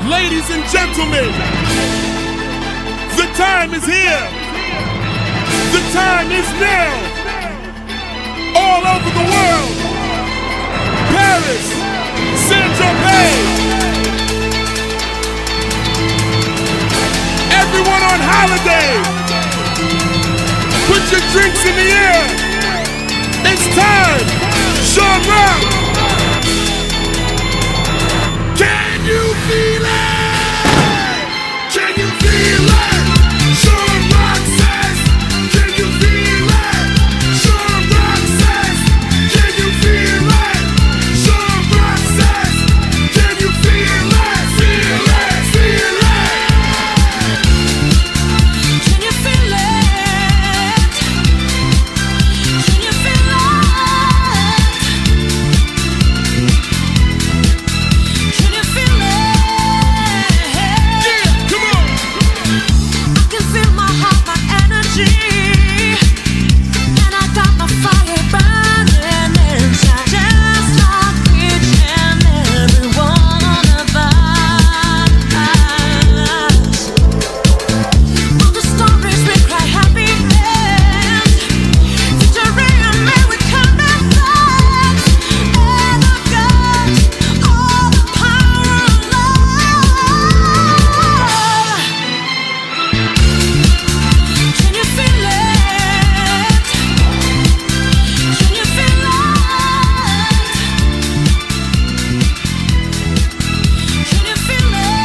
Ladies and gentlemen, the time is here. The time is now. All over the world. Paris, Saint-Tropez. Everyone on holiday. Put your drinks in the air. It's time. Sean Rock. Can you feel it? Can you feel it? Sean Rock says, can you feel it? Sean Rock says, can you feel it? Sean Rock says, can you feel it? Feel it, feel it. Can you feel it? Can you feel it? Can you feel it? Yeah, come on. I can feel my heart, my energy, and I got my fire burning inside, just like each and every one of us. All the stories we cry happy ends, victory American methods, and I've got all the power of love. Can you feel it? Can you feel it? Can you feel it?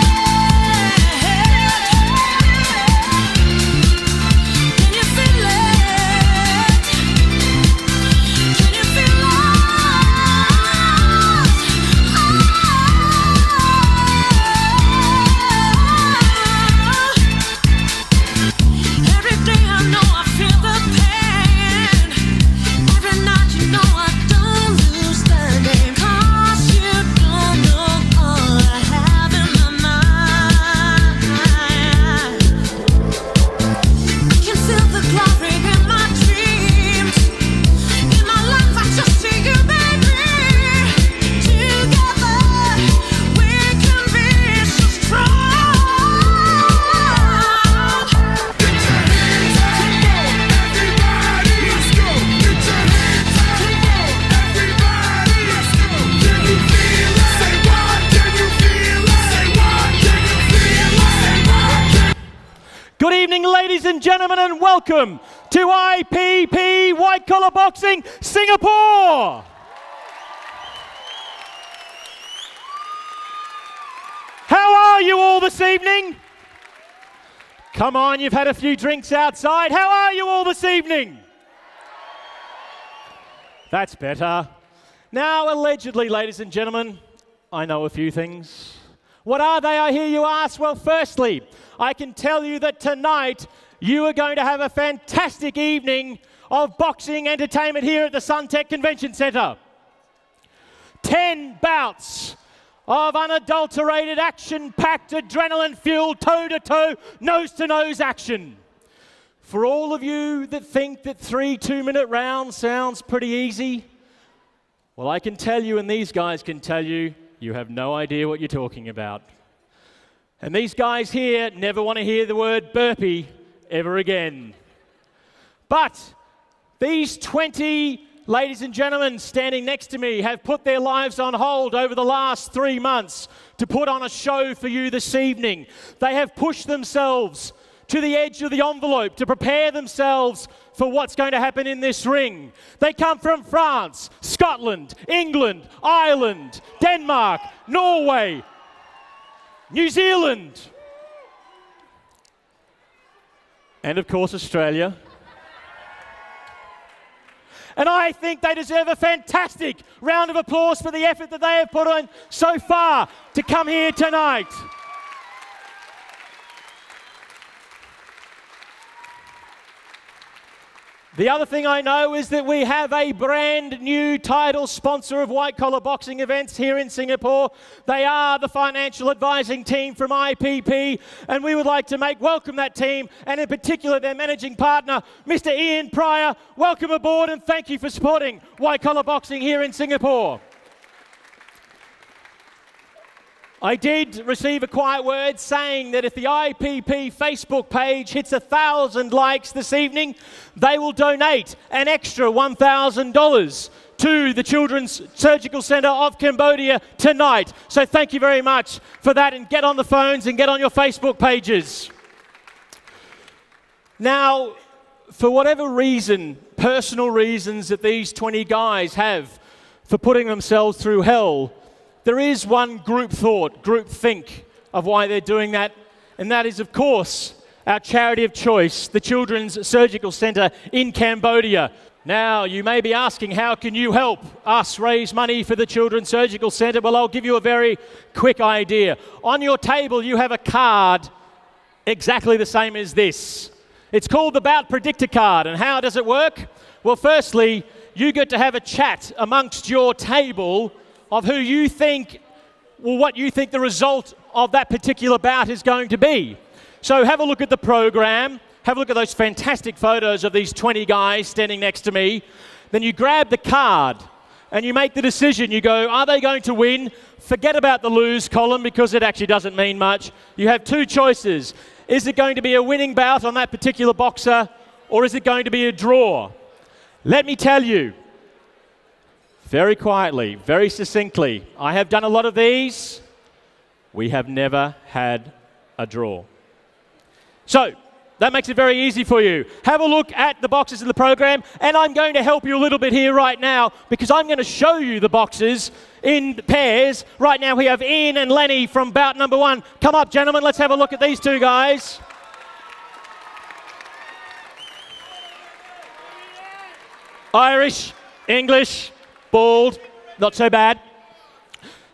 Can you feel it? Can you feel Every day I know I feel the pain. Every night you know I don't lose the game. 'Cause you don't know all I have in my mind. I can feel the glory in my dreams. In my life I just see you, baby. Together we can be so strong. Get your hands up, everybody, let's go. Get your hands up, everybody, let's go. Can you feel it? Say what? Can you feel it? Say what? Can you feel it? Say what? Good evening, ladies and gentlemen, and welcome to IPP White Collar Boxing Singapore. How are you all this evening? Come on, you've had a few drinks outside. How are you all this evening? That's better. Now, allegedly, ladies and gentlemen, I know a few things. What are they, I hear you ask? Well, firstly, I can tell you that tonight you are going to have a fantastic evening of boxing entertainment here at the Suntec Convention Centre. 10 bouts of unadulterated, action-packed, adrenaline-fueled, toe-to-toe, nose-to-nose action. For all of you that think that 3 2-minute rounds sounds pretty easy, well, I can tell you, and these guys can tell you, you have no idea what you're talking about. And these guys here never want to hear the word burpee ever again. But these 20 ladies and gentlemen standing next to me have put their lives on hold over the last 3 months to put on a show for you this evening. They have pushed themselves to the edge of the envelope to prepare themselves for what's going to happen in this ring. They come from France, Scotland, England, Ireland, Denmark, Norway, New Zealand, and of course Australia. And I think they deserve a fantastic round of applause for the effort that they have put on so far to come here tonight. The other thing I know is that we have a brand new title sponsor of white collar boxing events here in Singapore. They are the financial advising team from IPP, and we would like to welcome that team, and in particular their managing partner, Mr. Ian Pryor. Welcome aboard and thank you for supporting white collar boxing here in Singapore. I did receive a quiet word saying that if the IPP Facebook page hits 1,000 likes this evening, they will donate an extra $1,000 to the Children's Surgical Centre of Cambodia tonight. So thank you very much for that, and get on the phones and get on your Facebook pages. Now, for whatever reason, personal reasons that these 20 guys have for putting themselves through hell, there is one group thought, group think of why they're doing that, and that is, of course, our charity of choice, the Children's Surgical Centre in Cambodia. Now, you may be asking, how can you help us raise money for the Children's Surgical Centre? Well, I'll give you a very quick idea. On your table, you have a card exactly the same as this. It's called the Bout Predictor card, and how does it work? Well, firstly, you get to have a chat amongst your table of who you think, well, what you think the result of that particular bout is going to be. So have a look at the program. Have a look at those fantastic photos of these 20 guys standing next to me. Then you grab the card and you make the decision. You go, are they going to win? Forget about the lose column because it actually doesn't mean much. You have two choices. Is it going to be a winning bout on that particular boxer, or is it going to be a draw? Let me tell you, very quietly, very succinctly, I have done a lot of these. We have never had a draw. So, that makes it very easy for you. Have a look at the boxes in the program, and I'm going to help you a little bit here right now because I'm going to show you the boxes in pairs. Right now we have Ian and Lenny from bout number 1. Come up, gentlemen, let's have a look at these two guys. Irish, English, bald, not so bad.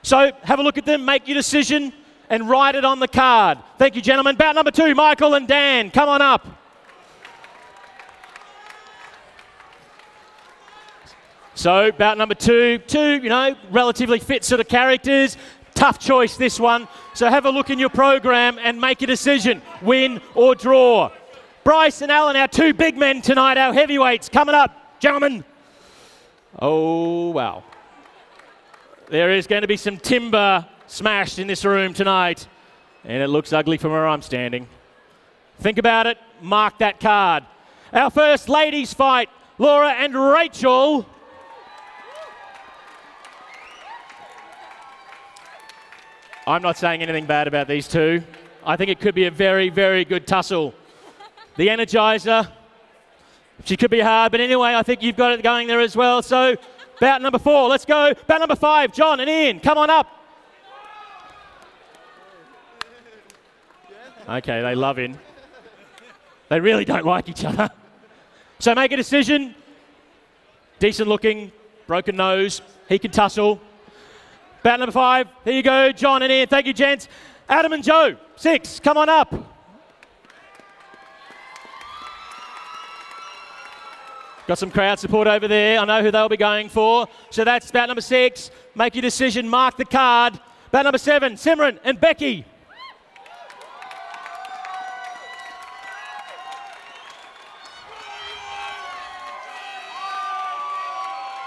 So have a look at them, make your decision, and write it on the card. Thank you, gentlemen. Bout number 2, Michael and Dan, come on up. So, bout number 2, you know, relatively fit sort of characters. Tough choice, this one. So have a look in your program and make a decision, win or draw. Bryce and Alan, our 2 big men tonight, our heavyweights, coming up, gentlemen. Oh, wow. There is going to be some timber smashed in this room tonight, and it looks ugly from where I'm standing. Think about it, mark that card. Our first ladies fight, Laura and Rachel. I'm not saying anything bad about these two. I think it could be a very, very good tussle. The Energizer, she could be hard, but anyway, I think you've got it going there as well. So, bout number 4, let's go. Bout number 5, John and Ian, come on up. Okay, they love him. They really don't like each other. So make a decision. Decent looking, broken nose. He can tussle. Bout number 5. Here you go, John and Ian. Thank you, gents. Adam and Joe, 6. Come on up. Got some crowd support over there. I know who they'll be going for. So that's bout number 6. Make your decision. Mark the card. Bout number 7, Simran and Becky.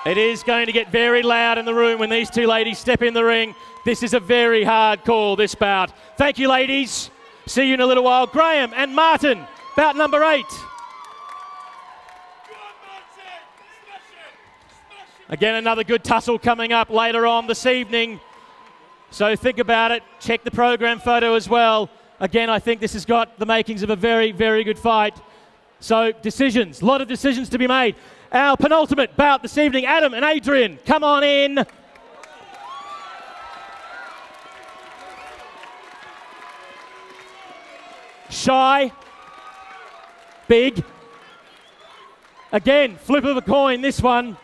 It is going to get very loud in the room when these 2 ladies step in the ring. This is a very hard call, this bout. Thank you, ladies. See you in a little while. Graham and Martin, bout number 8. Again, another good tussle coming up later on this evening. So think about it. Check the program photo as well. Again, I think this has got the makings of a very, very good fight. So decisions, a lot of decisions to be made. Our penultimate bout this evening, Adam and Adrian, come on in. Shy, big. Again, flip of a coin, this one.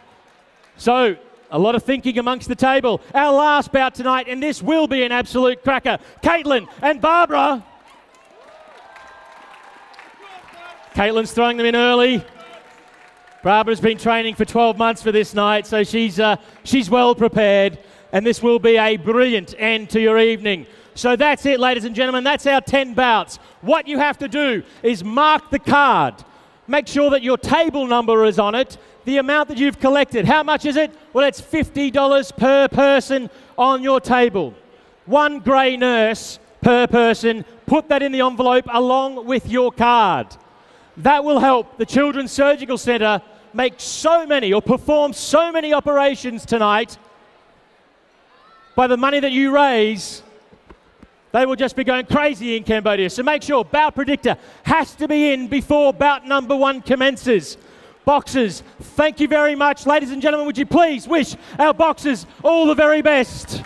So, a lot of thinking amongst the table. Our last bout tonight, and this will be an absolute cracker. Caitlin and Barbara. Caitlin's throwing them in early. Barbara's been training for 12 months for this night, so she's well prepared, and this will be a brilliant end to your evening. So that's it, ladies and gentlemen. That's our 10 bouts. What you have to do is mark the card. Make sure that your table number is on it, the amount that you've collected. How much is it? Well, it's $50 per person on your table. one grey nurse per person. Put that in the envelope along with your card. That will help the Children's Surgical Centre make so many or perform so many operations tonight. By the money that you raise, they will just be going crazy in Cambodia. So make sure bout predictor has to be in before bout number 1 commences. Boxers, thank you very much. Ladies and gentlemen, would you please wish our boxers all the very best.